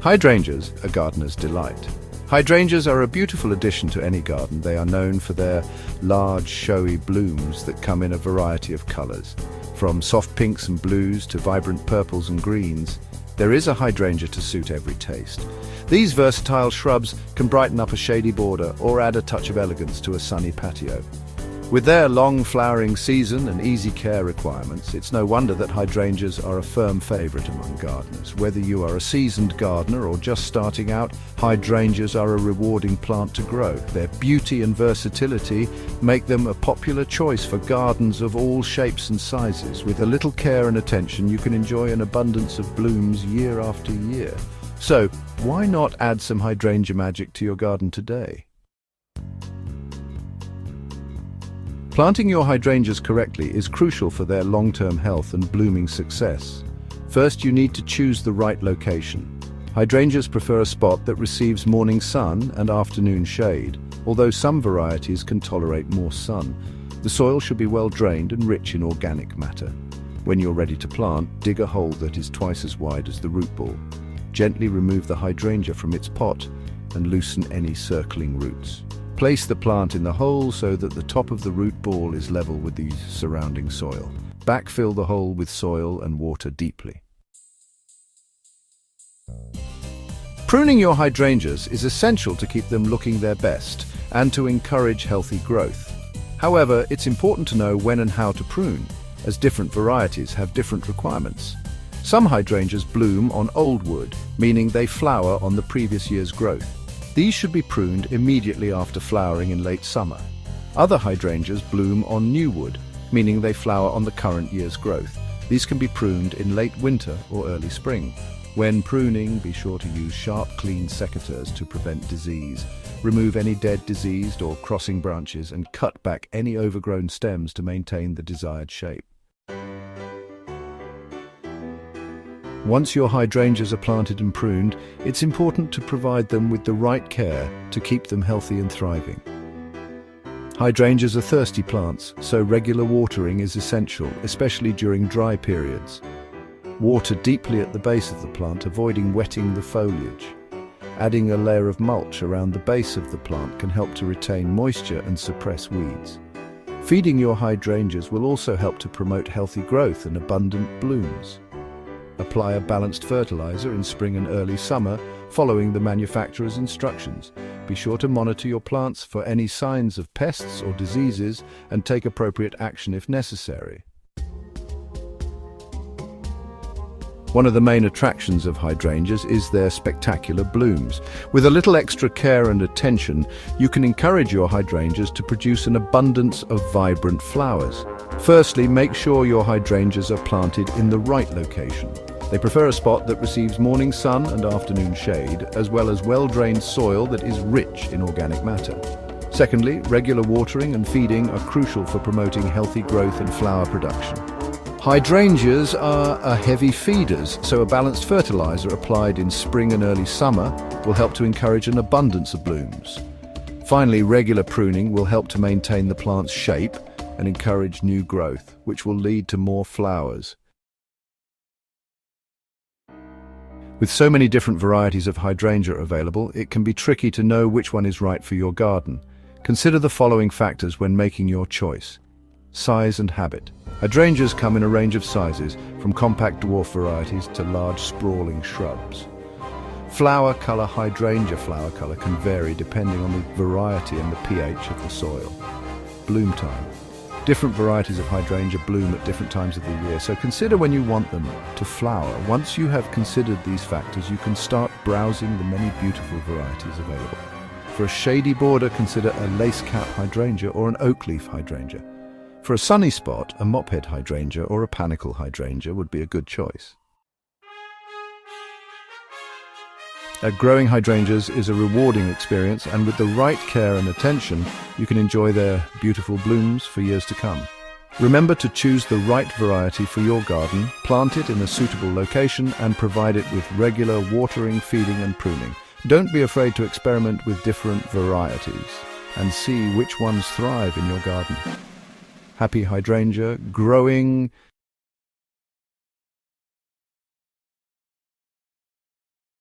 Hydrangeas, a gardener's delight. Hydrangeas are a beautiful addition to any garden. They are known for their large, showy blooms that come in a variety of colors. From soft pinks and blues to vibrant purples and greens, there is a hydrangea to suit every taste. These versatile shrubs can brighten up a shady border or add a touch of elegance to a sunny patio. With their long flowering season and easy care requirements, it's no wonder that hydrangeas are a firm favorite among gardeners. Whether you are a seasoned gardener or just starting out, hydrangeas are a rewarding plant to grow. Their beauty and versatility make them a popular choice for gardens of all shapes and sizes. With a little care and attention, you can enjoy an abundance of blooms year after year. So, why not add some hydrangea magic to your garden today? Planting your hydrangeas correctly is crucial for their long-term health and blooming success. First, you need to choose the right location. Hydrangeas prefer a spot that receives morning sun and afternoon shade, although some varieties can tolerate more sun. The soil should be well drained and rich in organic matter. When you're ready to plant, dig a hole that is twice as wide as the root ball. Gently remove the hydrangea from its pot and loosen any circling roots. Place the plant in the hole so that the top of the root ball is level with the surrounding soil. Backfill the hole with soil and water deeply. Pruning your hydrangeas is essential to keep them looking their best and to encourage healthy growth. However, it's important to know when and how to prune, as different varieties have different requirements. Some hydrangeas bloom on old wood, meaning they flower on the previous year's growth. These should be pruned immediately after flowering in late summer. Other hydrangeas bloom on new wood, meaning they flower on the current year's growth. These can be pruned in late winter or early spring. When pruning, be sure to use sharp, clean secateurs to prevent disease. Remove any dead, diseased or crossing branches and cut back any overgrown stems to maintain the desired shape. Once your hydrangeas are planted and pruned, it's important to provide them with the right care to keep them healthy and thriving. Hydrangeas are thirsty plants, so regular watering is essential, especially during dry periods. Water deeply at the base of the plant, avoiding wetting the foliage. Adding a layer of mulch around the base of the plant can help to retain moisture and suppress weeds. Feeding your hydrangeas will also help to promote healthy growth and abundant blooms. Apply a balanced fertilizer in spring and early summer, following the manufacturer's instructions. Be sure to monitor your plants for any signs of pests or diseases and take appropriate action if necessary. One of the main attractions of hydrangeas is their spectacular blooms. With a little extra care and attention, you can encourage your hydrangeas to produce an abundance of vibrant flowers. Firstly, make sure your hydrangeas are planted in the right location. They prefer a spot that receives morning sun and afternoon shade, as well as well-drained soil that is rich in organic matter. Secondly, regular watering and feeding are crucial for promoting healthy growth and flower production. Hydrangeas are heavy feeders, so a balanced fertilizer applied in spring and early summer will help to encourage an abundance of blooms. Finally, regular pruning will help to maintain the plant's shape and encourage new growth, which will lead to more flowers. With so many different varieties of hydrangea available, it can be tricky to know which one is right for your garden. Consider the following factors when making your choice. Size and habit. Hydrangeas come in a range of sizes, from compact dwarf varieties to large sprawling shrubs. Flower color. Hydrangea flower color can vary depending on the variety and the pH of the soil. Bloom time. Different varieties of hydrangea bloom at different times of the year, so consider when you want them to flower. Once you have considered these factors, you can start browsing the many beautiful varieties available. For a shady border, consider a lace-cap hydrangea or an oak leaf hydrangea. For a sunny spot, a mophead hydrangea or a panicle hydrangea would be a good choice. Growing hydrangeas is a rewarding experience, and with the right care and attention, you can enjoy their beautiful blooms for years to come. Remember to choose the right variety for your garden, plant it in a suitable location, and provide it with regular watering, feeding, and pruning. Don't be afraid to experiment with different varieties and see which ones thrive in your garden. Happy hydrangea growing